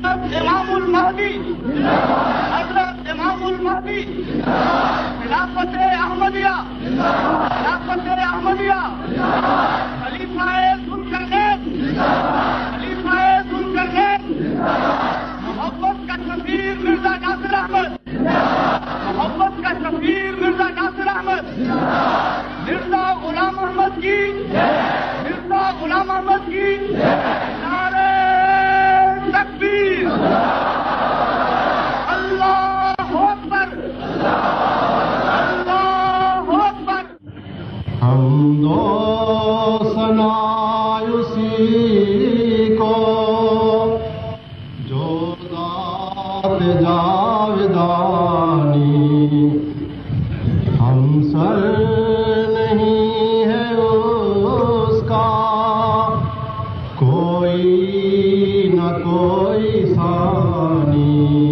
امام المہدی حضرت امام المہدی خلافت احمدیہ خلافت احمدیہ خلیفہ ذوالقرنین خلیفہ ذوالقرنین محبت کا سفیر مرزا ناصر احمد محبت کا سفیر مرزا ناصر احمد مرزا غلام احمد کی مرزا غلام احمد کی نعرہ تکبیر اللہ اکبر اللہ اکبر حمد و ثنا اسی کو جو ذات جاودانی ہم سر نہیں ہے اس کا کوئی نہ کوئی ثانی